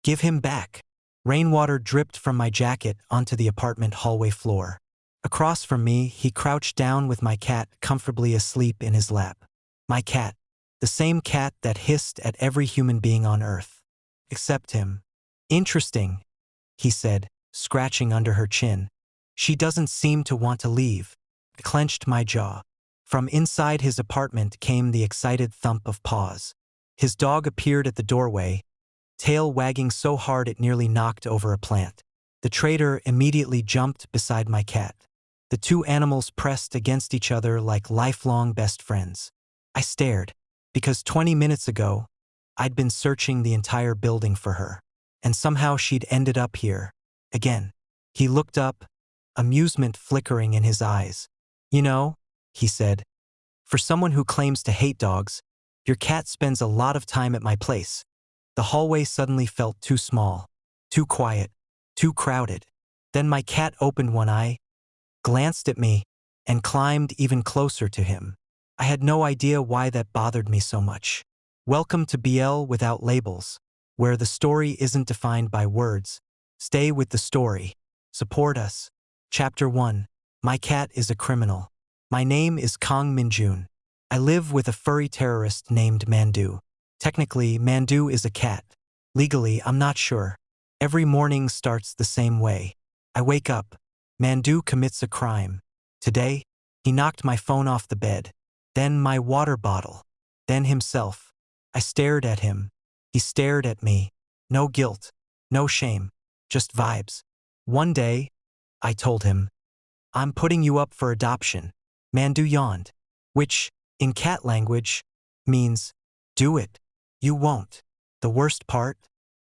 Give him back. Rainwater dripped from my jacket onto the apartment hallway floor. Across from me, he crouched down with my cat comfortably asleep in his lap. My cat. The same cat that hissed at every human being on Earth. Except him. Interesting, he said, scratching under her chin. She doesn't seem to want to leave. I clenched my jaw. From inside his apartment came the excited thump of paws. His dog appeared at the doorway, tail wagging so hard it nearly knocked over a plant. The trader immediately jumped beside my cat. The two animals pressed against each other like lifelong best friends. I stared, because 20 minutes ago, I'd been searching the entire building for her. And somehow she'd ended up here. Again. He looked up, amusement flickering in his eyes. You know, he said, for someone who claims to hate dogs, your cat spends a lot of time at my place. The hallway suddenly felt too small, too quiet, too crowded. Then my cat opened one eye, glanced at me, and climbed even closer to him. I had no idea why that bothered me so much. Welcome to BL Without Labels, where the story isn't defined by words. Stay with the story. Support us. Chapter 1. My cat is a criminal. My name is Kang Min-jun. I live with a furry terrorist named Mandu. Technically, Mandu is a cat. Legally, I'm not sure. Every morning starts the same way. I wake up. Mandu commits a crime. Today, he knocked my phone off the bed. Then my water bottle. Then himself. I stared at him. He stared at me. No guilt. No shame. Just vibes. One day, I told him, I'm putting you up for adoption. Mandu yawned. Which, in cat language, means, do it. You won't. The worst part?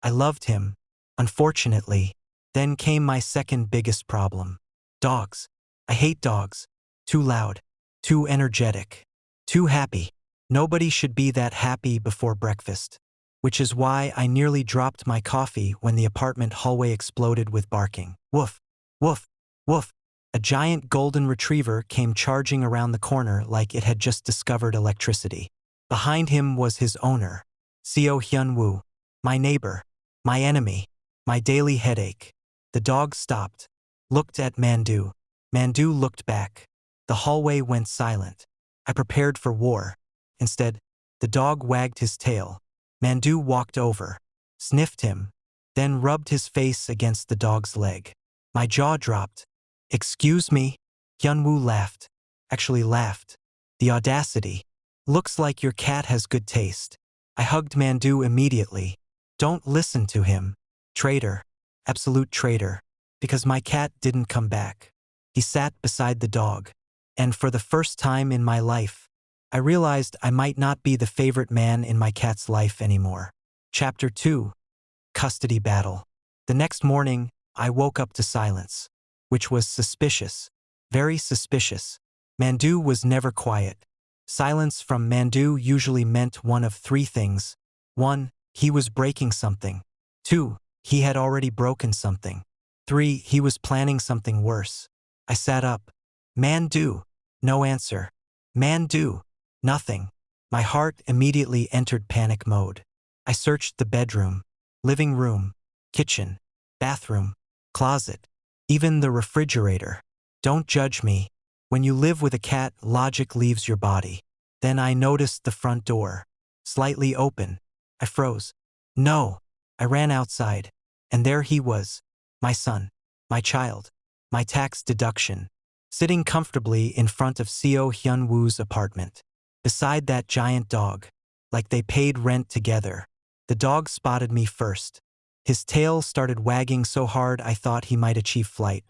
I loved him. Unfortunately, then came my second biggest problem. Dogs. I hate dogs. Too loud. Too energetic. Too happy. Nobody should be that happy before breakfast. Which is why I nearly dropped my coffee when the apartment hallway exploded with barking. Woof. Woof. Woof. A giant golden retriever came charging around the corner like it had just discovered electricity. Behind him was his owner, Seo Hyun-woo, my neighbor, my enemy, my daily headache. The dog stopped, looked at Mandu. Mandu looked back. The hallway went silent. I prepared for war. Instead, the dog wagged his tail. Mandu walked over, sniffed him, then rubbed his face against the dog's leg. My jaw dropped. Excuse me? Hyun-woo laughed. Actually laughed. The audacity. Looks like your cat has good taste. I hugged Mandu immediately. Don't listen to him. Traitor. Absolute traitor. Because my cat didn't come back. He sat beside the dog. And for the first time in my life, I realized I might not be the favorite man in my cat's life anymore. Chapter 2. Custody Battle. The next morning, I woke up to silence, which was suspicious. Very suspicious. Mandu was never quiet. Silence from Mandu usually meant one of three things. 1. He was breaking something. 2. He had already broken something. 3. He was planning something worse. I sat up. Mandu. No answer. Mandu. Nothing. My heart immediately entered panic mode. I searched the bedroom, living room, kitchen, bathroom, closet, even the refrigerator. Don't judge me. When you live with a cat, logic leaves your body. Then I noticed the front door, slightly open. I froze. No. I ran outside, and there he was, my son, my child, my tax deduction, sitting comfortably in front of Seo Hyun-woo's apartment, beside that giant dog, like they paid rent together. The dog spotted me first. His tail started wagging so hard I thought he might achieve flight.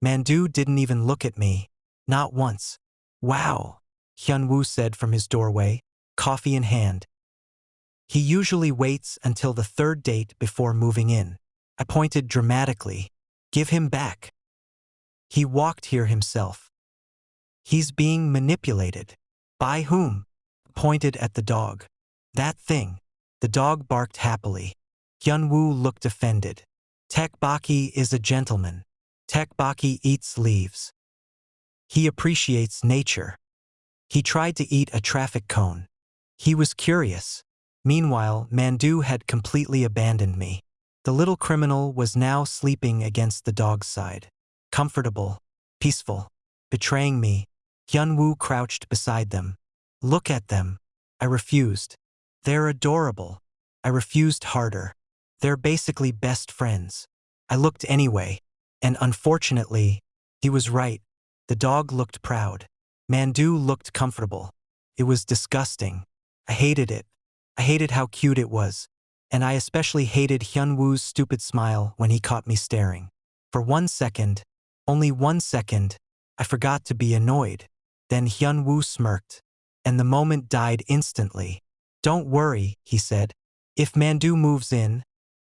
Mandu didn't even look at me. Not once. Wow, Hyun-woo said from his doorway, coffee in hand. He usually waits until the third date before moving in. I pointed dramatically. Give him back. He walked here himself. He's being manipulated. By whom? Pointed at the dog. That thing. The dog barked happily. Hyun-woo looked offended. Tteokbokki is a gentleman. Tteokbokki eats leaves. He appreciates nature. He tried to eat a traffic cone. He was curious. Meanwhile, Mandu had completely abandoned me. The little criminal was now sleeping against the dog's side. Comfortable, peaceful, betraying me. Hyun-woo crouched beside them. Look at them. I refused. They're adorable. I refused harder. They're basically best friends. I looked anyway, and unfortunately, he was right. The dog looked proud. Mandu looked comfortable. It was disgusting. I hated it. I hated how cute it was. And I especially hated Hyun-woo's stupid smile when he caught me staring. For 1 second, only 1 second, I forgot to be annoyed. Then Hyun-woo smirked, and the moment died instantly. Don't worry, he said. If Mandu moves in,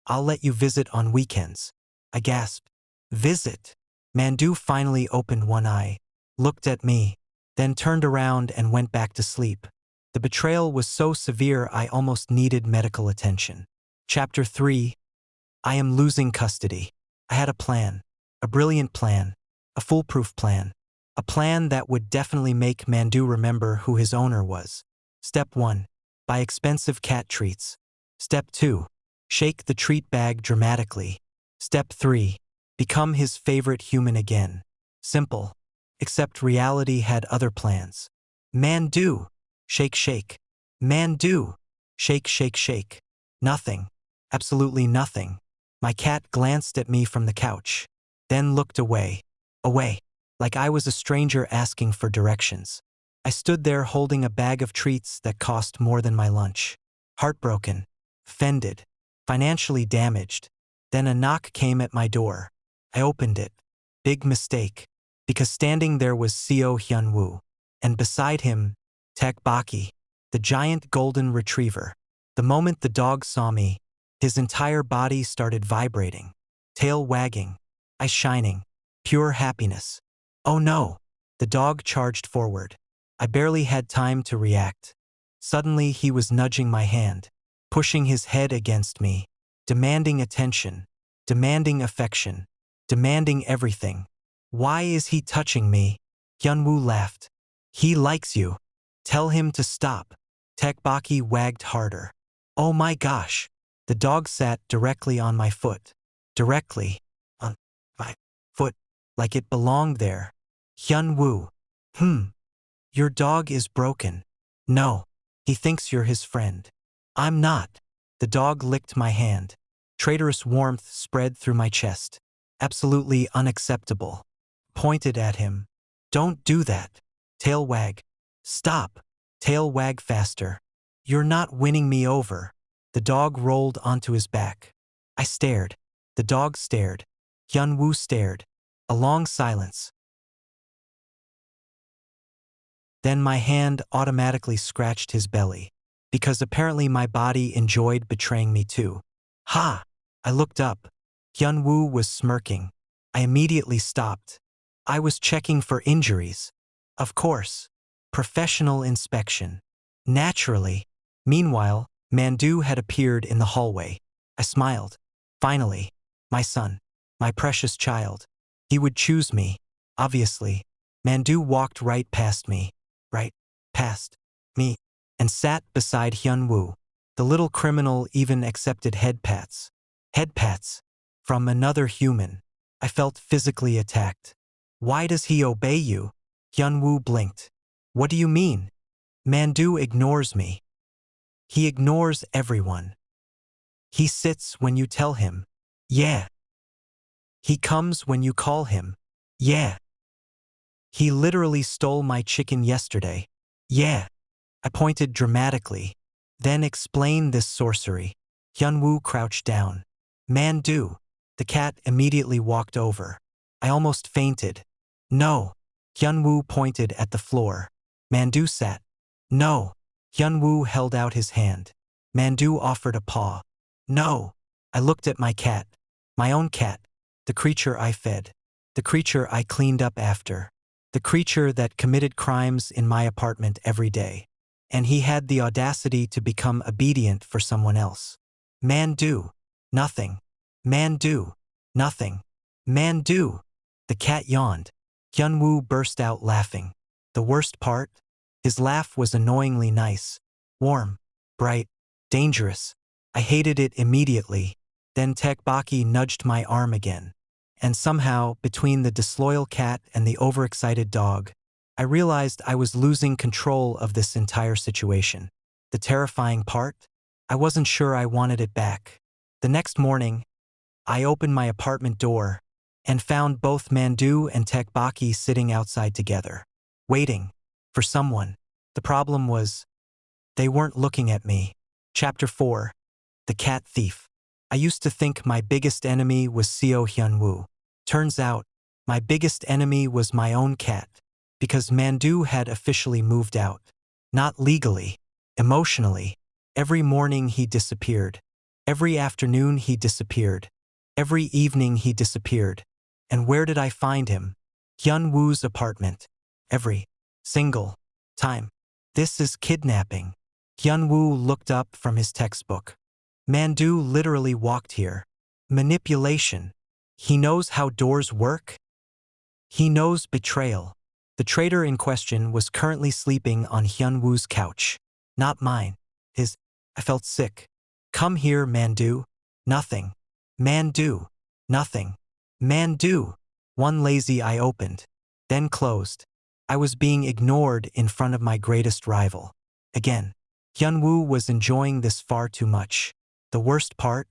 I'll let you visit on weekends. I gasped. Visit? Mandu finally opened one eye, looked at me, then turned around and went back to sleep. The betrayal was so severe I almost needed medical attention. Chapter 3. I am losing custody. I had a plan. A brilliant plan. A foolproof plan. A plan that would definitely make Mandu remember who his owner was. Step 1. Buy expensive cat treats. Step 2. Shake the treat bag dramatically. Step 3. Become his favorite human again. Simple. Except reality had other plans. Mandu. Shake, shake. Mandu. Shake, shake, shake. Nothing. Absolutely nothing. My cat glanced at me from the couch, then looked away. Away. Like I was a stranger asking for directions. I stood there holding a bag of treats that cost more than my lunch. Heartbroken. Offended. Financially damaged. Then a knock came at my door. I opened it. Big mistake. Because standing there was Seo Hyun-woo. And beside him, Tteokbokki, the giant golden retriever. The moment the dog saw me, his entire body started vibrating. Tail wagging. Eyes shining. Pure happiness. Oh no! The dog charged forward. I barely had time to react. Suddenly he was nudging my hand, pushing his head against me, demanding attention, demanding affection, demanding everything. Why is he touching me? Hyun-woo laughed. He likes you. Tell him to stop. Tteokbokki wagged harder. Oh my gosh. The dog sat directly on my foot. Directly on my foot, like it belonged there. Hyun-woo. Your dog is broken. No. He thinks you're his friend. I'm not. The dog licked my hand. Traitorous warmth spread through my chest. Absolutely unacceptable. Pointed at him. Don't do that. Tail wag. Stop. Tail wag faster. You're not winning me over. The dog rolled onto his back. I stared. The dog stared. Hyun-woo stared. A long silence. Then my hand automatically scratched his belly, because apparently my body enjoyed betraying me too. Ha! I looked up. Hyun-woo was smirking. I immediately stopped. I was checking for injuries. Of course. Professional inspection. Naturally. Meanwhile, Mandu had appeared in the hallway. I smiled. Finally. My son. My precious child. He would choose me. Obviously. Mandu walked right past me. Right past me. And sat beside Hyun-woo. The little criminal even accepted head pats. Head pats. From another human. I felt physically attacked. Why does he obey you? Hyun-woo blinked. What do you mean? Mandu ignores me. He ignores everyone. He sits when you tell him. Yeah. He comes when you call him. Yeah. He literally stole my chicken yesterday. Yeah. I pointed dramatically. Then explain this sorcery. Hyun-woo crouched down. Mandu. The cat immediately walked over. I almost fainted. No. Hyun-woo pointed at the floor. Mandu sat. No. Hyun-woo held out his hand. Mandu offered a paw. No. I looked at my cat. My own cat. The creature I fed. The creature I cleaned up after. The creature that committed crimes in my apartment every day. And he had the audacity to become obedient for someone else. Mandu. Nothing. Mandu. Nothing. Mandu. The cat yawned. Hyun-woo burst out laughing. The worst part? His laugh was annoyingly nice. Warm. Bright. Dangerous. I hated it immediately. Then Tteokbokki nudged my arm again. And somehow, between the disloyal cat and the overexcited dog, I realized I was losing control of this entire situation. The terrifying part? I wasn't sure I wanted it back. The next morning, I opened my apartment door and found both Mandu and Tteokbokki sitting outside together, waiting for someone. The problem was, they weren't looking at me. Chapter 4. The Cat Thief. I used to think my biggest enemy was Seo Hyun-woo. Turns out, my biggest enemy was my own cat, because Mandu had officially moved out. Not legally, emotionally. Every morning he disappeared. Every afternoon he disappeared. Every evening he disappeared. And where did I find him? Hyun-woo's apartment. Every single time. This is kidnapping. Hyun-woo looked up from his textbook. Mandu literally walked here. Manipulation. He knows how doors work. He knows betrayal. The traitor in question was currently sleeping on Hyun-woo's couch. Not mine. His. I felt sick. Come here, Mandu. Nothing. Mandu. Nothing. Mandu. One lazy eye opened, then closed. I was being ignored in front of my greatest rival. Again. Hyun-woo was enjoying this far too much. The worst part?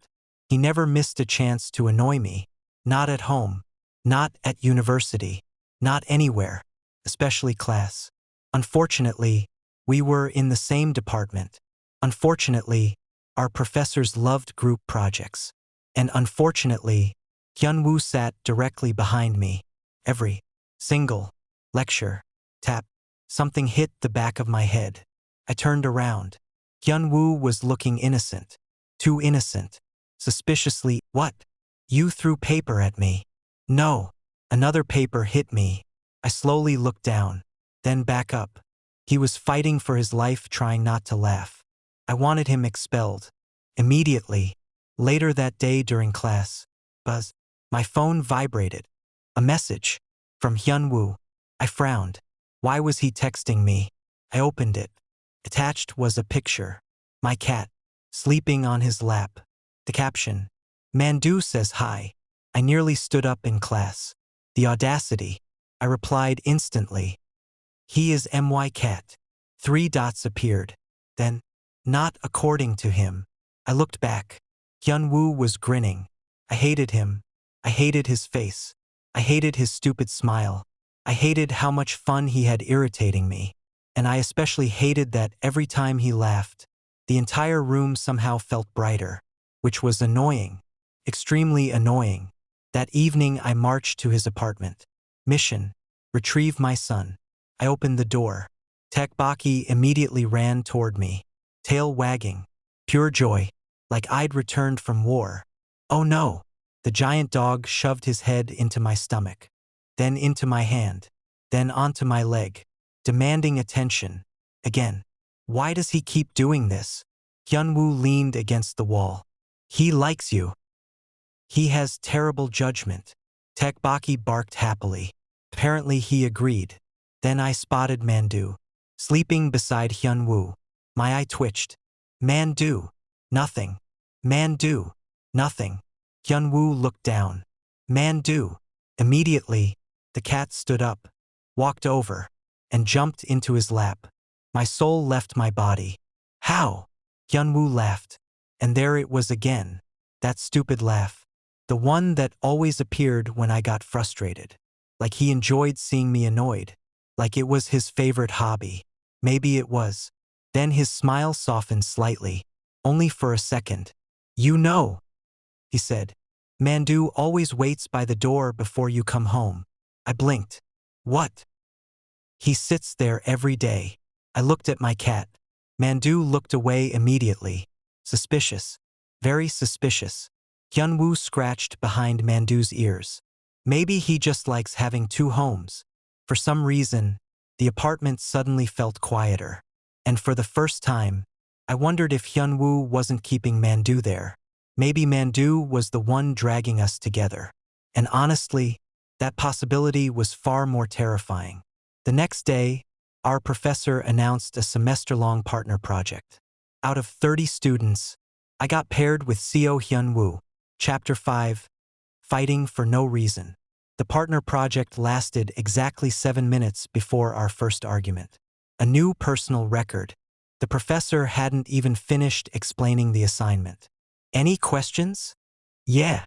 He never missed a chance to annoy me. Not at home. Not at university. Not anywhere. Especially class. Unfortunately, we were in the same department. Unfortunately, our professors loved group projects. And unfortunately, Hyun-woo sat directly behind me. Every single lecture. Tap. Something hit the back of my head. I turned around. Hyun-woo was looking innocent. Too innocent. Suspiciously, what? You threw paper at me. No. Another paper hit me. I slowly looked down, then back up. He was fighting for his life, trying not to laugh. I wanted him expelled. Immediately. Later that day during class. Buzz. My phone vibrated. A message. From Hyun-woo. I frowned. Why was he texting me? I opened it. Attached was a picture. My cat. Sleeping on his lap. The caption. Mandu says hi. I nearly stood up in class. The audacity. I replied instantly. He is my cat. 3 dots appeared. Then, not according to him. I looked back. Hyun-woo was grinning. I hated him. I hated his face. I hated his stupid smile. I hated how much fun he had irritating me. And I especially hated that every time he laughed, the entire room somehow felt brighter, which was annoying. Extremely annoying. That evening I marched to his apartment. Mission. Retrieve my son. I opened the door. Tteokbokki immediately ran toward me. Tail wagging. Pure joy. Like I'd returned from war. Oh no. The giant dog shoved his head into my stomach. Then into my hand. Then onto my leg. Demanding attention. Again. Why does he keep doing this? Hyun-woo leaned against the wall. He likes you. He has terrible judgment. Tteokbokki barked happily. Apparently he agreed. Then I spotted Mandu. Sleeping beside Hyun-woo. My eye twitched. Mandu. Nothing. Mandu. Nothing. Hyun-woo looked down. Mandu. Immediately, the cat stood up, walked over, and jumped into his lap. My soul left my body. How? Hyun-woo laughed. And there it was again. That stupid laugh. The one that always appeared when I got frustrated. Like he enjoyed seeing me annoyed. Like it was his favorite hobby. Maybe it was. Then his smile softened slightly. Only for a second. You know, he said. Mandu always waits by the door before you come home. I blinked. What? He sits there every day. I looked at my cat. Mandu looked away immediately. Suspicious. Very suspicious. Hyun-woo scratched behind Mandu's ears. Maybe he just likes having 2 homes. For some reason, the apartment suddenly felt quieter. And for the first time, I wondered if Hyun-woo wasn't keeping Mandu there. Maybe Mandu was the one dragging us together. And honestly, that possibility was far more terrifying. The next day, our professor announced a semester-long partner project. Out of 30 students, I got paired with Seo Hyun-woo. Chapter 5. Fighting for no reason. The partner project lasted exactly 7 minutes before our first argument. A new personal record. The professor hadn't even finished explaining the assignment. Any questions? Yeah,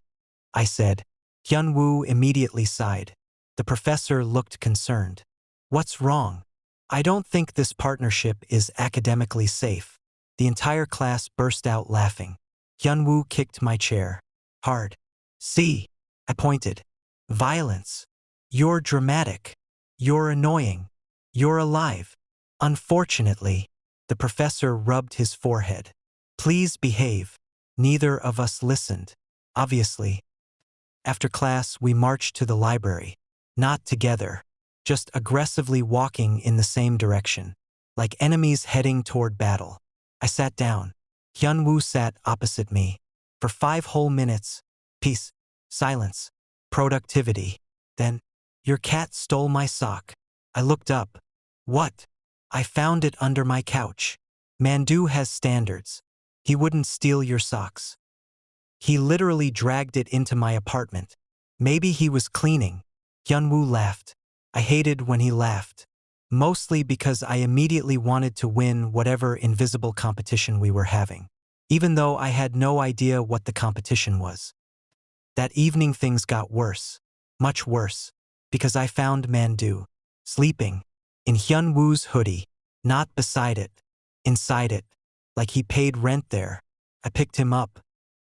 I said. Hyun-woo immediately sighed. The professor looked concerned. What's wrong? I don't think this partnership is academically safe. The entire class burst out laughing. Hyun-woo kicked my chair. Hard. See? I pointed. Violence. You're dramatic. You're annoying. You're alive. Unfortunately, the professor rubbed his forehead. Please behave. Neither of us listened. Obviously. After class, we marched to the library. Not together. Just aggressively walking in the same direction. Like enemies heading toward battle. I sat down. Hyun-woo sat opposite me. For 5 whole minutes. Peace. Silence. Productivity. Then, your cat stole my sock. I looked up. What? I found it under my couch. Mandu has standards. He wouldn't steal your socks. He literally dragged it into my apartment. Maybe he was cleaning. Hyun-woo laughed. I hated when he laughed. Mostly because I immediately wanted to win whatever invisible competition we were having. Even though I had no idea what the competition was. That evening things got worse. Much worse. Because I found Mandu. Sleeping. In Hyun-woo's hoodie. Not beside it. Inside it. Like he paid rent there. I picked him up.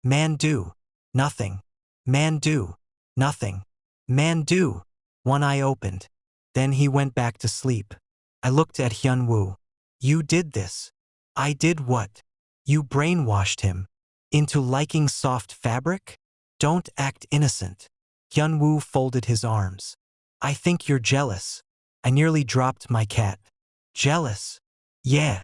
Mandu. Nothing. Mandu. Nothing. Mandu. One eye opened. Then he went back to sleep. I looked at Hyun-woo. You did this. I did what? You brainwashed him. Into liking soft fabric? Don't act innocent. Hyun-woo folded his arms. I think you're jealous. I nearly dropped my cat. Jealous? Yeah.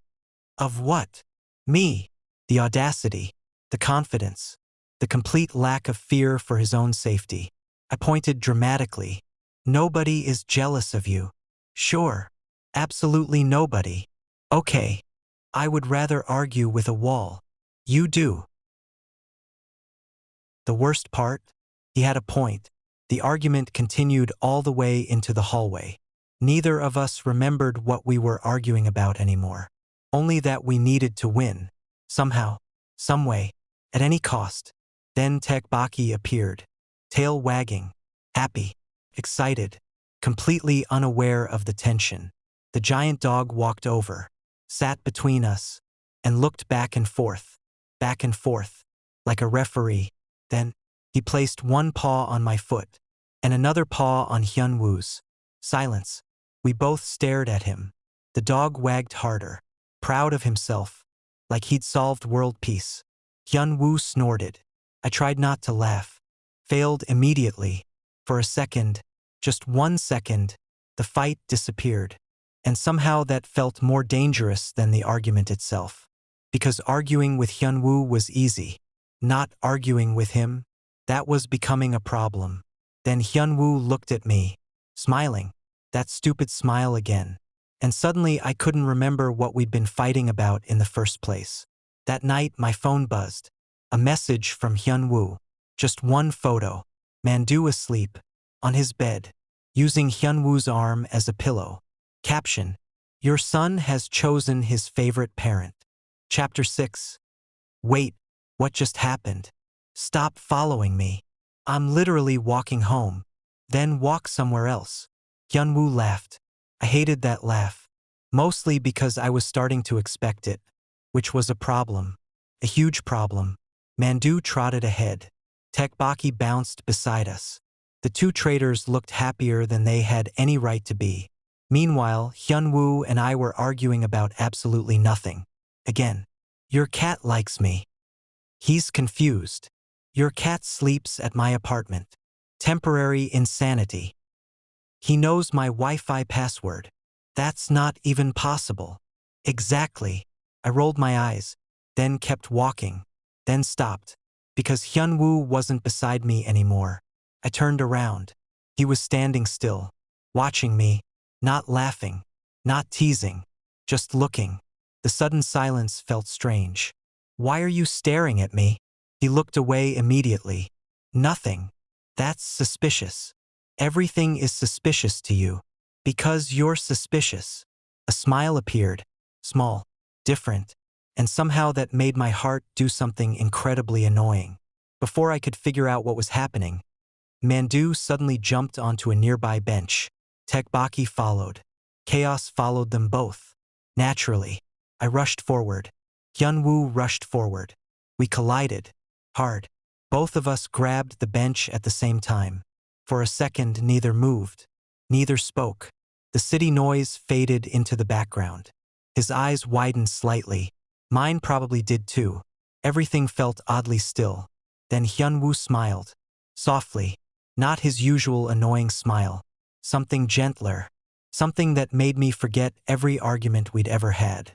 Of what? Me. The audacity. The confidence. The complete lack of fear for his own safety. I pointed dramatically. Nobody is jealous of you. Sure. Absolutely nobody. Okay. I would rather argue with a wall. You do. The worst part? He had a point. The argument continued all the way into the hallway. Neither of us remembered what we were arguing about anymore. Only that we needed to win. Somehow. Some way. At any cost. Then Tteokbokki appeared. Tail wagging. Happy. Excited. Completely unaware of the tension. The giant dog walked over. Sat between us. And looked back and forth. Back and forth. Like a referee. Then, he placed one paw on my foot. And another paw on Hyun-woo's. Silence. We both stared at him. The dog wagged harder. Proud of himself. Like he'd solved world peace. Hyun-woo snorted. I tried not to laugh. Failed immediately. For a second, just 1 second, the fight disappeared. And somehow that felt more dangerous than the argument itself. Because arguing with Hyun-woo was easy. Not arguing with him, that was becoming a problem. Then Hyun-woo looked at me, smiling. That stupid smile again. And suddenly I couldn't remember what we'd been fighting about in the first place. That night my phone buzzed. A message from Hyun-woo. Just one photo. Mandu asleep. On his bed. Using Hyun-woo's arm as a pillow. Caption. Your son has chosen his favorite parent. Chapter 6. Wait, what just happened? Stop following me. I'm literally walking home. Then walk somewhere else. Hyun-woo laughed. I hated that laugh. Mostly because I was starting to expect it. Which was a problem. A huge problem. Mandu trotted ahead. Tteokbokki bounced beside us. The two traders looked happier than they had any right to be. Meanwhile, Hyun-woo and I were arguing about absolutely nothing. Again. Your cat likes me. He's confused. Your cat sleeps at my apartment. Temporary insanity. He knows my Wi-Fi password. That's not even possible. Exactly. I rolled my eyes, then kept walking, then stopped. Because Hyun-woo wasn't beside me anymore. I turned around. He was standing still, watching me, not laughing, not teasing, just looking. The sudden silence felt strange. Why are you staring at me? He looked away immediately. Nothing. That's suspicious. Everything is suspicious to you. Because you're suspicious. A smile appeared. Small. Different. And somehow that made my heart do something incredibly annoying. Before I could figure out what was happening, Mandu suddenly jumped onto a nearby bench. Tteokbokki followed. Chaos followed them both. Naturally, I rushed forward. Hyun-woo rushed forward. We collided. Hard. Both of us grabbed the bench at the same time. For a second, neither moved. Neither spoke. The city noise faded into the background. His eyes widened slightly. Mine probably did too. Everything felt oddly still. Then Hyun-woo smiled. Softly. Not his usual annoying smile. Something gentler. Something that made me forget every argument we'd ever had.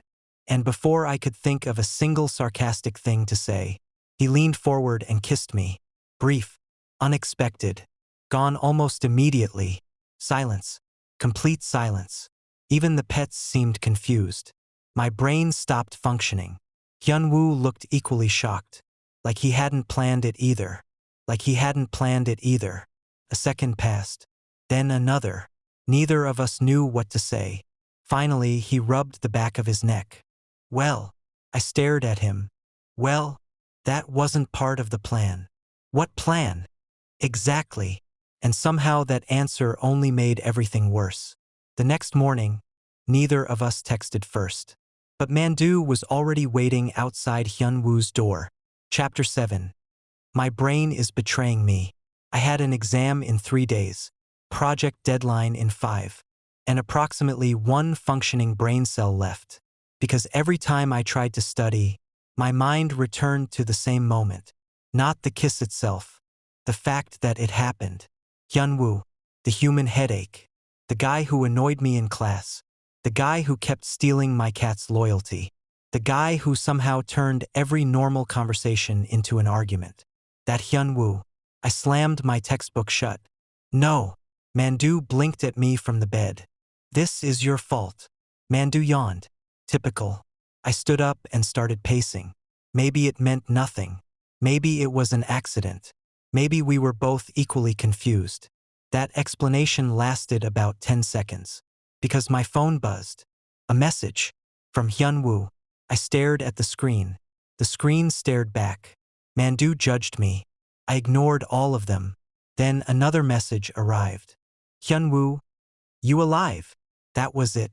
And before I could think of a single sarcastic thing to say, he leaned forward and kissed me. Brief. Unexpected. Gone almost immediately. Silence. Complete silence. Even the pets seemed confused. My brain stopped functioning. Hyun-woo looked equally shocked. Like he hadn't planned it either. Like he hadn't planned it either. A second passed. Then another. Neither of us knew what to say. Finally, he rubbed the back of his neck. Well, I stared at him. Well, that wasn't part of the plan. What plan? Exactly. And somehow that answer only made everything worse. The next morning, neither of us texted first. But Mandu was already waiting outside Hyun-woo's door. Chapter 7. My brain is betraying me. I had an exam in 3 days. Project deadline in 5. And approximately 1 functioning brain cell left. Because every time I tried to study, my mind returned to the same moment. Not the kiss itself. The fact that it happened. Hyun-woo. The human headache. The guy who annoyed me in class. The guy who kept stealing my cat's loyalty. The guy who somehow turned every normal conversation into an argument. That Hyun-woo. I slammed my textbook shut. No. Mandu blinked at me from the bed. This is your fault. Mandu yawned. Typical. I stood up and started pacing. Maybe it meant nothing. Maybe it was an accident. Maybe we were both equally confused. That explanation lasted about 10 seconds. Because my phone buzzed. A message. From Hyun-woo. I stared at the screen. The screen stared back. Mandu judged me. I ignored all of them. Then another message arrived. Hyun-woo. You alive? That was it.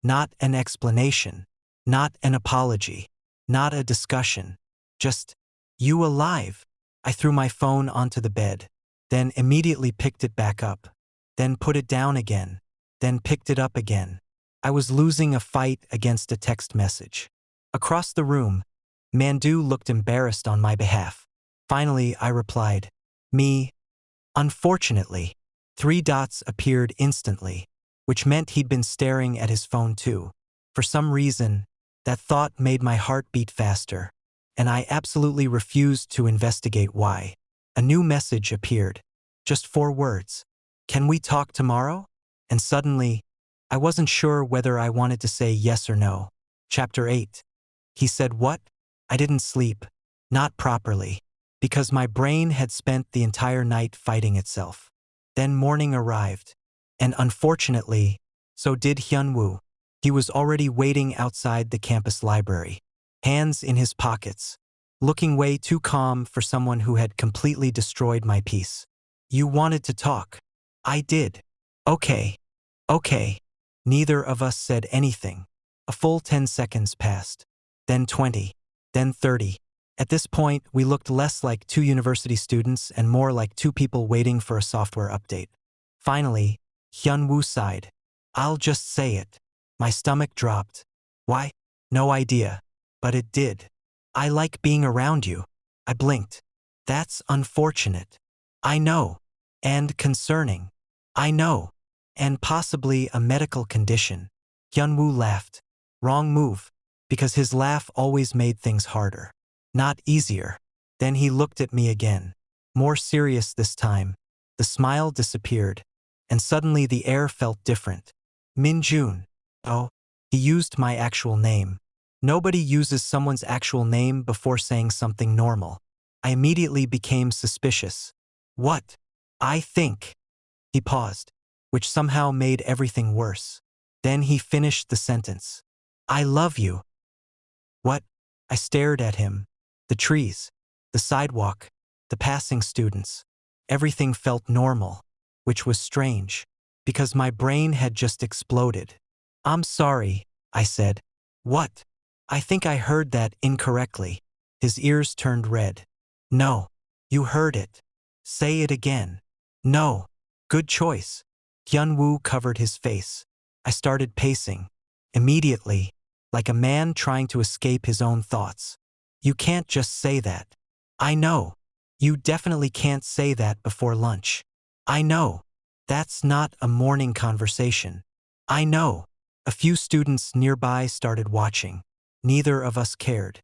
Not an explanation. Not an apology. Not a discussion. Just, you alive? I threw my phone onto the bed. Then immediately picked it back up. Then put it down again. Then picked it up again. I was losing a fight against a text message. Across the room, Mandu looked embarrassed on my behalf. Finally, I replied, me. Unfortunately, 3 dots appeared instantly, which meant he'd been staring at his phone too. For some reason, that thought made my heart beat faster, and I absolutely refused to investigate why. A new message appeared. Just 4 words. Can we talk tomorrow? And suddenly, I wasn't sure whether I wanted to say yes or no. Chapter 8. He said what? I didn't sleep. Not properly. Because my brain had spent the entire night fighting itself. Then morning arrived. And unfortunately, so did Hyun-woo. He was already waiting outside the campus library. Hands in his pockets. Looking way too calm for someone who had completely destroyed my peace. You wanted to talk. I did. Okay. Okay. Neither of us said anything. A full 10 seconds passed. Then 20. Then 30. At this point, we looked less like 2 university students and more like 2 people waiting for a software update. Finally, Hyun-woo sighed. I'll just say it. My stomach dropped. Why? No idea. But it did. I like being around you. I blinked. That's unfortunate. I know. And concerning. I know. And possibly a medical condition. Hyun-woo laughed. Wrong move. Because his laugh always made things harder. Not easier. Then he looked at me again. More serious this time. The smile disappeared. And suddenly the air felt different. Min-jun. Oh. He used my actual name. Nobody uses someone's actual name before saying something normal. I immediately became suspicious. What? I think. He paused, which somehow made everything worse. Then he finished the sentence. I love you. What? I stared at him. The trees, the sidewalk, the passing students. Everything felt normal, which was strange, because my brain had just exploded. I'm sorry, I said. What? I think I heard that incorrectly. His ears turned red. No. You heard it. Say it again. No. Good choice. Hyun-woo covered his face. I started pacing. Immediately, like a man trying to escape his own thoughts. You can't just say that. I know. You definitely can't say that before lunch. I know. That's not a morning conversation. I know. A few students nearby started watching. Neither of us cared.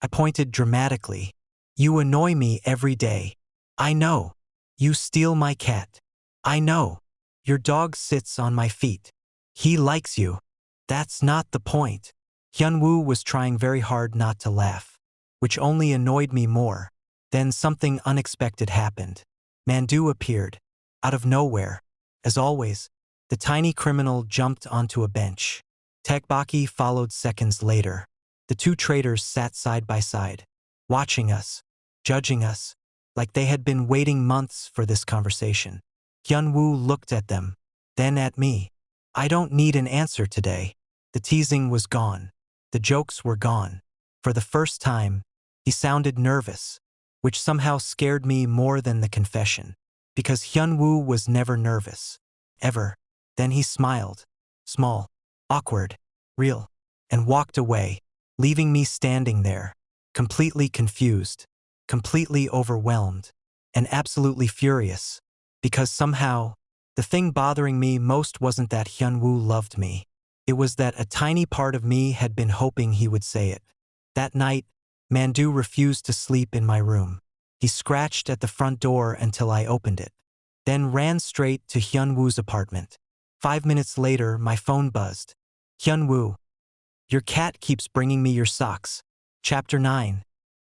I pointed dramatically. You annoy me every day. I know. You steal my cat. I know. Your dog sits on my feet. He likes you. That's not the point. Hyun-woo was trying very hard not to laugh, which only annoyed me more. Then something unexpected happened. Mandu appeared, out of nowhere. As always, the tiny criminal jumped onto a bench. Tteokbokki followed seconds later. The two traitors sat side by side, watching us, judging us, like they had been waiting months for this conversation. Hyun-woo looked at them, then at me. I don't need an answer today. The teasing was gone. The jokes were gone. For the first time, he sounded nervous, which somehow scared me more than the confession, because Hyun-woo was never nervous. Ever. Then he smiled. Small, awkward, real, and walked away, leaving me standing there, completely confused, completely overwhelmed, and absolutely furious, because somehow, the thing bothering me most wasn't that Hyun-woo loved me. It was that a tiny part of me had been hoping he would say it. That night, Mandu refused to sleep in my room. He scratched at the front door until I opened it, then ran straight to Hyun-woo's apartment. 5 minutes later, my phone buzzed. Hyun-woo, your cat keeps bringing me your socks. Chapter 9.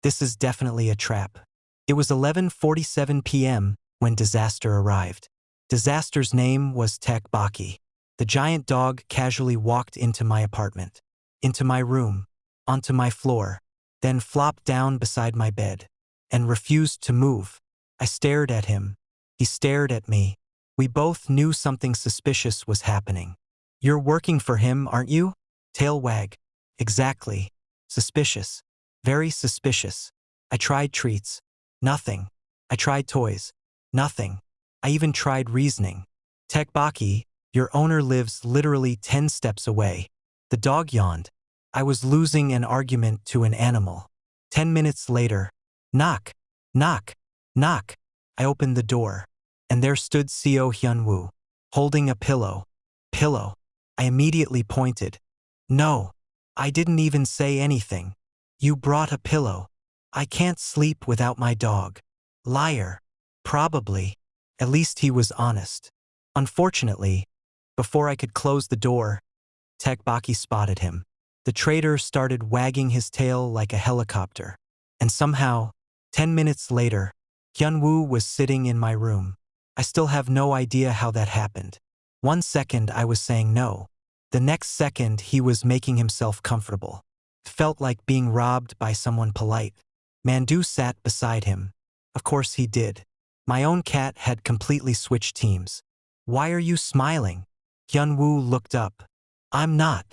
This is definitely a trap. It was 11:47 p.m. when disaster arrived. Disaster's name was Tteokbokki. The giant dog casually walked into my apartment, into my room, onto my floor, then flopped down beside my bed, and refused to move. I stared at him. He stared at me. We both knew something suspicious was happening. You're working for him, aren't you? Tail wag. Exactly. Suspicious. Very suspicious. I tried treats. Nothing. I tried toys. Nothing. I even tried reasoning. Tteokbokki, your owner lives literally 10 steps away. The dog yawned. I was losing an argument to an animal. 10 minutes later, knock, knock, knock. I opened the door, and there stood Seo Hyun-woo, holding a pillow. Pillow. I immediately pointed. No, I didn't even say anything. You brought a pillow. I can't sleep without my dog. Liar. Probably. At least he was honest. Unfortunately, before I could close the door, Tteokbokki spotted him. The traitor started wagging his tail like a helicopter. And somehow, 10 minutes later, Hyun-woo was sitting in my room. I still have no idea how that happened. 1 second I was saying no. The next second he was making himself comfortable. It felt like being robbed by someone polite. Mandu sat beside him. Of course he did. My own cat had completely switched teams. Why are you smiling? Hyun-woo looked up. I'm not.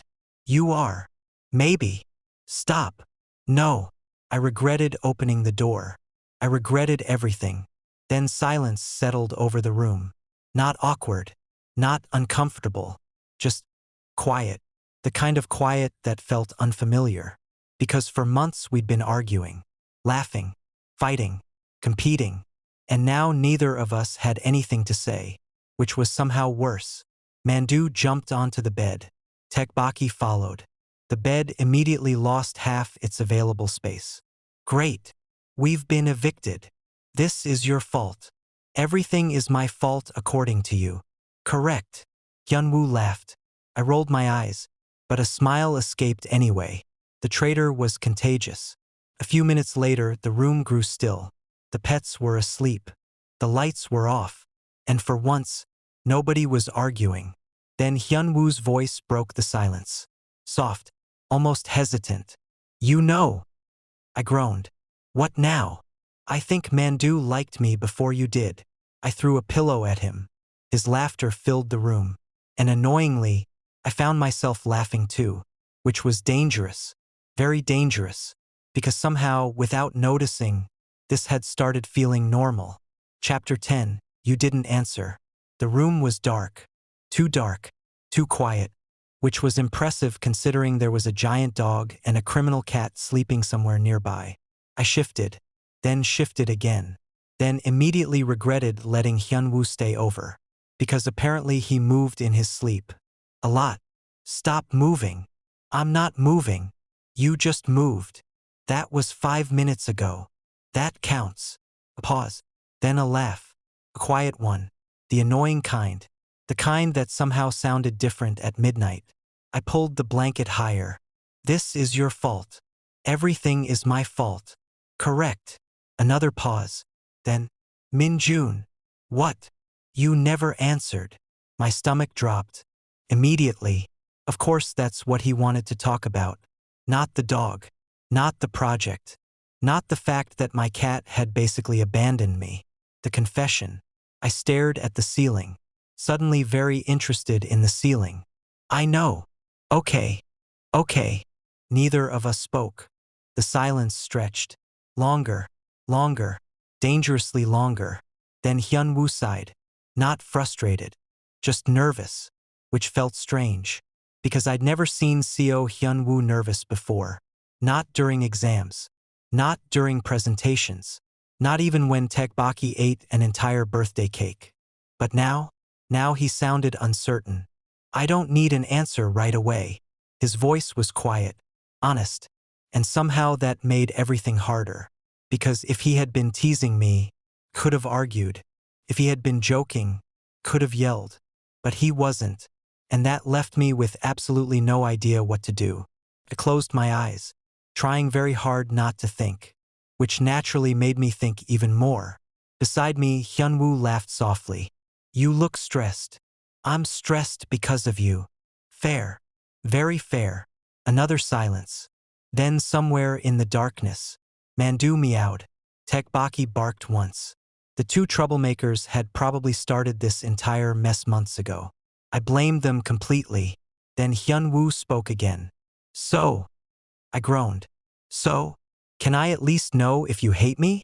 You are. Maybe. Stop. No. I regretted opening the door. I regretted everything. Then silence settled over the room. Not awkward. Not uncomfortable. Just quiet. The kind of quiet that felt unfamiliar. Because for months we'd been arguing, laughing, fighting, competing. And now neither of us had anything to say, which was somehow worse. Mandu jumped onto the bed. Tteokbokki followed. The bed immediately lost half its available space. Great. We've been evicted. This is your fault. Everything is my fault according to you. Correct. Hyun-woo laughed. I rolled my eyes, but a smile escaped anyway. The traitor was contagious. A few minutes later, the room grew still. The pets were asleep. The lights were off. And for once, nobody was arguing. Then Hyun-woo's voice broke the silence. Soft, almost hesitant. You know. I groaned. What now? I think Mandu liked me before you did. I threw a pillow at him. His laughter filled the room. And annoyingly, I found myself laughing too, which was dangerous, very dangerous, because somehow, without noticing, this had started feeling normal. Chapter 10, You Didn't Answer. The room was dark, too quiet, which was impressive considering there was a giant dog and a criminal cat sleeping somewhere nearby. I shifted, then shifted again, then immediately regretted letting Hyun-woo stay over, because apparently he moved in his sleep. A lot. Stop moving. I'm not moving. You just moved. That was 5 minutes ago. That counts. A pause. Then a laugh. A quiet one. The annoying kind. The kind that somehow sounded different at midnight. I pulled the blanket higher. This is your fault. Everything is my fault. Correct. Another pause. Then, Min-jun. What? You never answered. My stomach dropped. Immediately. Of course that's what he wanted to talk about. Not the dog. Not the project. Not the fact that my cat had basically abandoned me. The confession. I stared at the ceiling. Suddenly very interested in the ceiling. I know. Okay. Neither of us spoke. The silence stretched. Longer. Dangerously longer. Then Hyun-woo sighed. Not frustrated. Just nervous. Which felt strange. Because I'd never seen Seo Hyun-woo nervous before. Not during exams. Not during presentations. Not even when Tteokbokki ate an entire birthday cake. But now he sounded uncertain. I don't need an answer right away. His voice was quiet, honest, and somehow that made everything harder. Because if he had been teasing me, could have argued. If he had been joking, could have yelled. But he wasn't, and that left me with absolutely no idea what to do. I closed my eyes, trying very hard not to think, which naturally made me think even more. Beside me, Hyun-woo laughed softly. You look stressed. I'm stressed because of you. Fair. Very fair. Another silence. Then somewhere in the darkness, Mandu meowed. Tteokbokki barked once. The two troublemakers had probably started this entire mess months ago. I blamed them completely. Then Hyun-woo spoke again. So, I groaned. So, can I at least know if you hate me?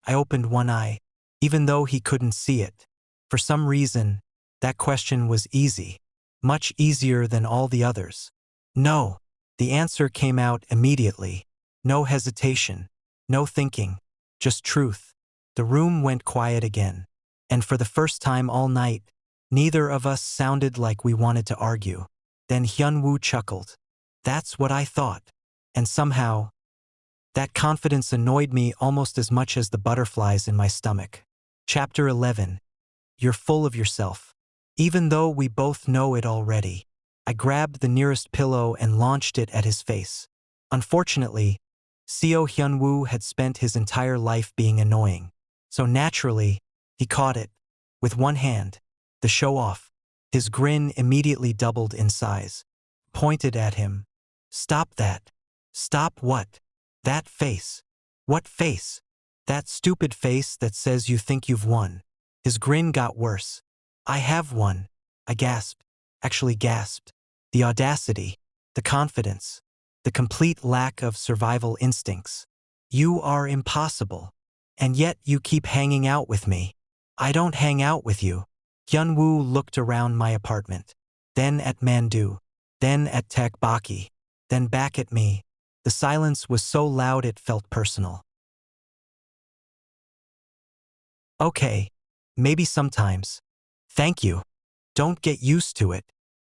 I opened one eye, even though he couldn't see it. For some reason, that question was easy. Much easier than all the others. No. The answer came out immediately. No hesitation. No thinking. Just truth. The room went quiet again. And for the first time all night, neither of us sounded like we wanted to argue. Then Hyun-woo chuckled. That's what I thought. And somehow, that confidence annoyed me almost as much as the butterflies in my stomach. Chapter 11. You're full of yourself. Even though we both know it already. I grabbed the nearest pillow and launched it at his face. Unfortunately, Seo Hyun-woo had spent his entire life being annoying. So naturally, he caught it. With one hand. The show-off. His grin immediately doubled in size. Pointed at him. Stop that. Stop what? That face. What face? That stupid face that says you think you've won. His grin got worse. I have won. I gasped. Actually gasped. The audacity. The confidence. The complete lack of survival instincts. You are impossible. And yet you keep hanging out with me. I don't hang out with you. Hyun-woo looked around my apartment. Then at Mandu. Then at Tteokbokki. Then back at me. The silence was so loud it felt personal. Okay. Maybe sometimes. Thank you. Don't get used to it.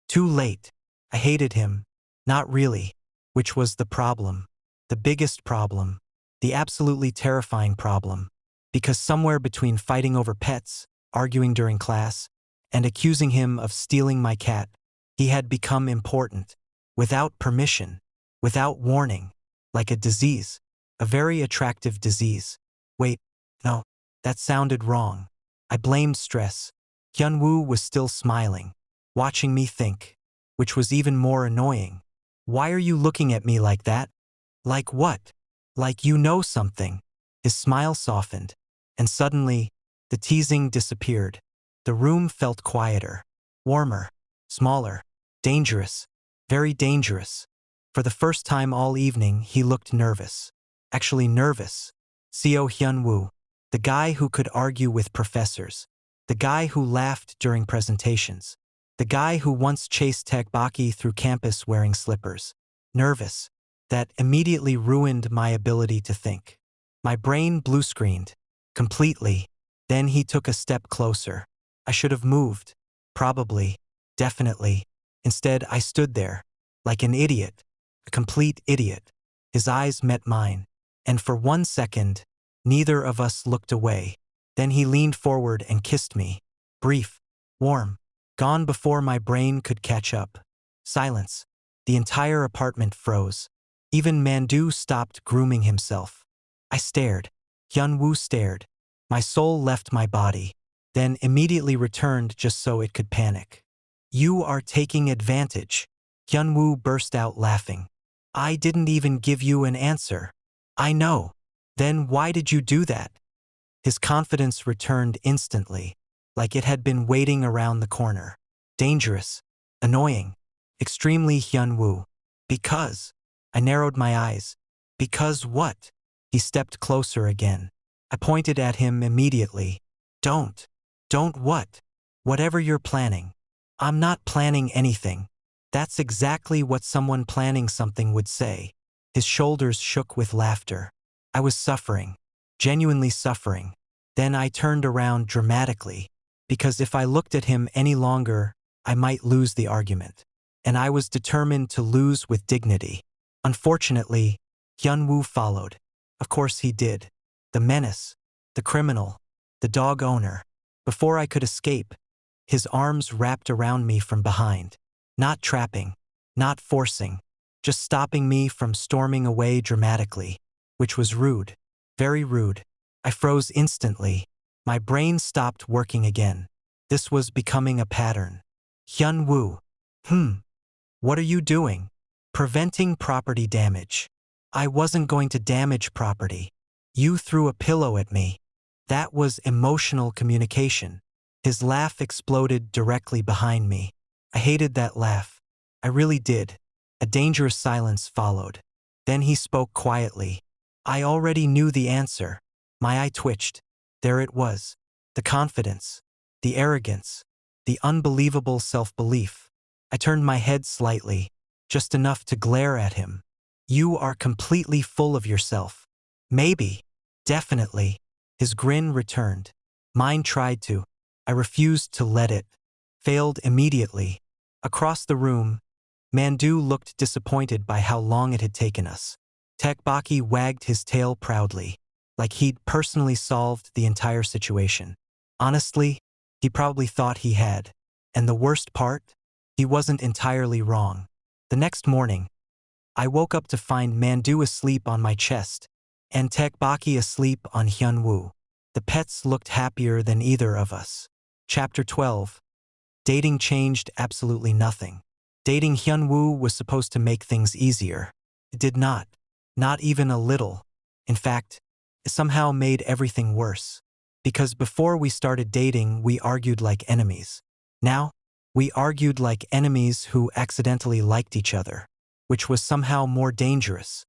Too late. I hated him. Not really. Which was the problem. The biggest problem. The absolutely terrifying problem. Because somewhere between fighting over pets, arguing during class, and accusing him of stealing my cat, he had become important. Without permission. Without warning. Like a disease. A very attractive disease. Wait, no. That sounded wrong. I blamed stress. Hyun-woo was still smiling, watching me think, which was even more annoying. Why are you looking at me like that? Like what? Like you know something. His smile softened, and suddenly, the teasing disappeared. The room felt quieter, warmer, smaller, dangerous, very dangerous. For the first time all evening, he looked nervous. Actually nervous. Seo Hyun-woo, the guy who could argue with professors, the guy who laughed during presentations, the guy who once chased Tteokbokki through campus wearing slippers. Nervous. That immediately ruined my ability to think. My brain blue-screened. Completely. Then he took a step closer. I should have moved. Probably. Definitely. Instead, I stood there. Like an idiot. A complete idiot. His eyes met mine. And for 1 second, neither of us looked away. Then he leaned forward and kissed me. Brief. Warm. Gone before my brain could catch up. Silence. The entire apartment froze. Even Mandu stopped grooming himself. I stared. Hyun-woo stared. My soul left my body, then immediately returned just so it could panic. You are taking advantage. Hyun-woo burst out laughing. I didn't even give you an answer. I know. Then why did you do that? His confidence returned instantly, like it had been waiting around the corner. Dangerous. Annoying. Extremely Hyun-woo. Because. I narrowed my eyes. Because what? He stepped closer again. I pointed at him immediately. Don't. Don't what? Whatever you're planning. I'm not planning anything. That's exactly what someone planning something would say. His shoulders shook with laughter. I was suffering. Genuinely suffering. Then I turned around dramatically. Because if I looked at him any longer, I might lose the argument. And I was determined to lose with dignity. Unfortunately, Hyun-woo followed. Of course he did. The menace, the criminal, the dog owner. Before I could escape, his arms wrapped around me from behind. Not trapping, not forcing, just stopping me from storming away dramatically, which was rude, very rude. I froze instantly. My brain stopped working again. This was becoming a pattern. Hyun-woo. What are you doing? Preventing property damage. I wasn't going to damage property. You threw a pillow at me. That was emotional communication. His laugh exploded directly behind me. I hated that laugh. I really did. A dangerous silence followed. Then he spoke quietly. I already knew the answer. My eye twitched. There it was. The confidence. The arrogance. The unbelievable self-belief. I turned my head slightly, just enough to glare at him. You are completely full of yourself. Maybe. Definitely. His grin returned. Mine tried to. I refused to let it. Failed immediately. Across the room, Mandu looked disappointed by how long it had taken us. Tteokbokki wagged his tail proudly, like he'd personally solved the entire situation. Honestly, he probably thought he had. And the worst part? He wasn't entirely wrong. The next morning, I woke up to find Mandu asleep on my chest, and Tteokbokki asleep on Hyun-woo. The pets looked happier than either of us. Chapter 12. Dating changed absolutely nothing. Dating Hyun-woo was supposed to make things easier. It did not. Not even a little. In fact, it somehow made everything worse. Because before we started dating, we argued like enemies. Now, we argued like enemies who accidentally liked each other, which was somehow more dangerous.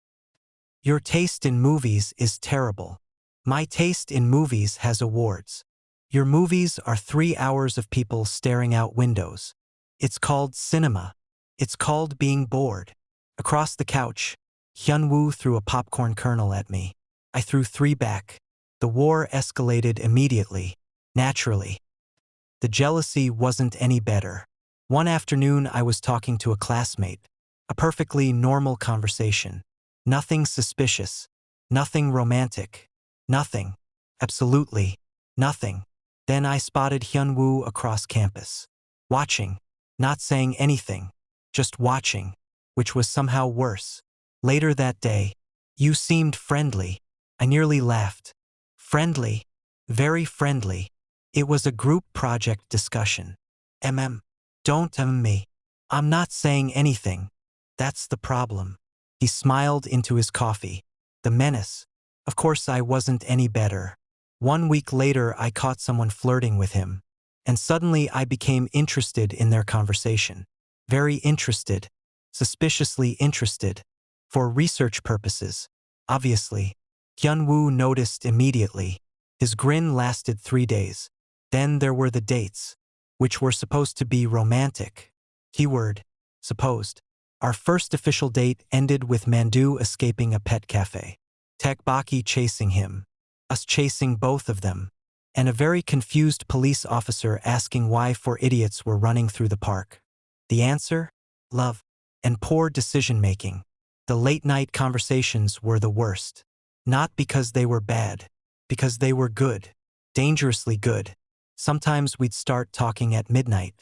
Your taste in movies is terrible. My taste in movies has awards. Your movies are 3 hours of people staring out windows. It's called cinema. It's called being bored. Across the couch, Hyun-woo threw a popcorn kernel at me. I threw 3 back. The war escalated immediately, naturally. The jealousy wasn't any better. One afternoon I was talking to a classmate. A perfectly normal conversation. Nothing suspicious. Nothing romantic. Nothing. Absolutely. Nothing. Then I spotted Hyun-woo across campus. Watching. Not saying anything. Just watching. Which was somehow worse. Later that day, you seemed friendly. I nearly laughed. Friendly? Very friendly. It was a group project discussion. Don't me. I'm not saying anything. That's the problem. He smiled into his coffee. The menace. Of course I wasn't any better. 1 week later I caught someone flirting with him. And suddenly I became interested in their conversation. Very interested. Suspiciously interested. For research purposes. Obviously. Hyun-woo noticed immediately. His grin lasted 3 days. Then there were the dates, which were supposed to be romantic. Keyword. Supposed. Our first official date ended with Mandu escaping a pet cafe. Tteokbokki chasing him. Us chasing both of them. And a very confused police officer asking why 4 idiots were running through the park. The answer? Love. And poor decision-making. The late-night conversations were the worst. Not because they were bad. Because they were good. Dangerously good. Sometimes we'd start talking at midnight.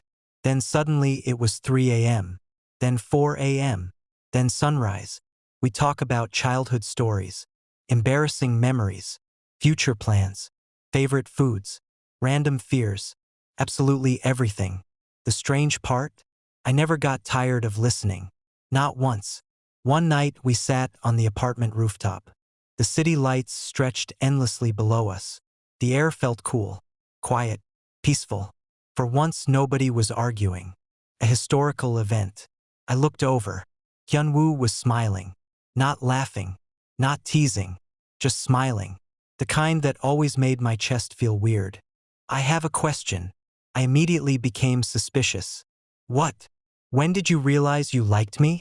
Then suddenly it was 3 a.m. Then 4 a.m. Then sunrise. We talk about childhood stories. Embarrassing memories. Future plans. Favorite foods. Random fears. Absolutely everything. The strange part? I never got tired of listening. Not once. One night we sat on the apartment rooftop. The city lights stretched endlessly below us. The air felt cool, quiet, peaceful. For once nobody was arguing. A historical event. I looked over. Hyun-woo was smiling. Not laughing. Not teasing. Just smiling. The kind that always made my chest feel weird. I have a question. I immediately became suspicious. What? When did you realize you liked me?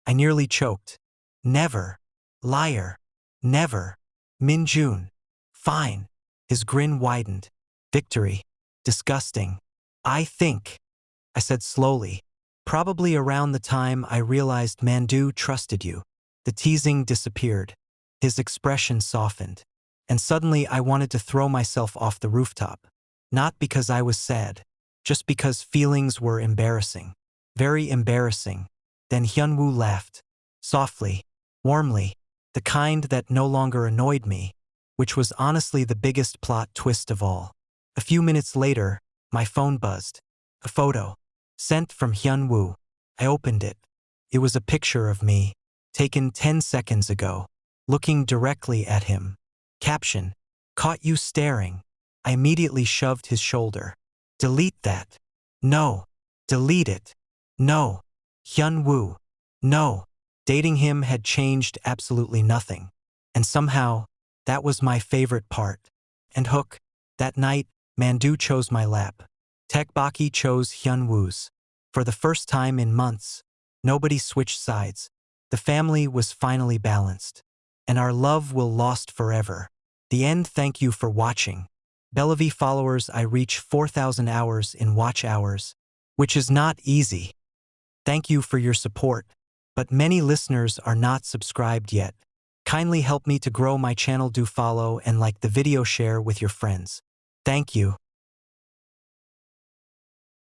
I nearly choked. Never. Liar. Never. Min-jun. Fine. His grin widened. Victory. Disgusting. I think. I said slowly. Probably around the time I realized Mandu trusted you. The teasing disappeared. His expression softened. And suddenly I wanted to throw myself off the rooftop. Not because I was sad. Just because feelings were embarrassing. Very embarrassing. Then Hyun-woo laughed. Softly. Warmly. The kind that no longer annoyed me. Which was honestly the biggest plot twist of all. A few minutes later, my phone buzzed. A photo. Sent from Hyun-woo. I opened it. It was a picture of me. Taken 10 seconds ago. Looking directly at him. Caption. Caught you staring. I immediately shoved his shoulder. Delete that. No. Delete it. No. Hyun-woo. No. Dating him had changed absolutely nothing. And somehow, that was my favorite part. And hook. That night, Mandu chose my lap. Tteokbokki chose Hyun-woo's. For the first time in months, nobody switched sides. The family was finally balanced. And our love will last forever. The end. Thank you for watching. Bellavi followers, I reach 4,000 hours in watch hours, which is not easy. Thank you for your support. But many listeners are not subscribed yet. Kindly help me to grow my channel. Do follow and like the video, share with your friends. Thank you.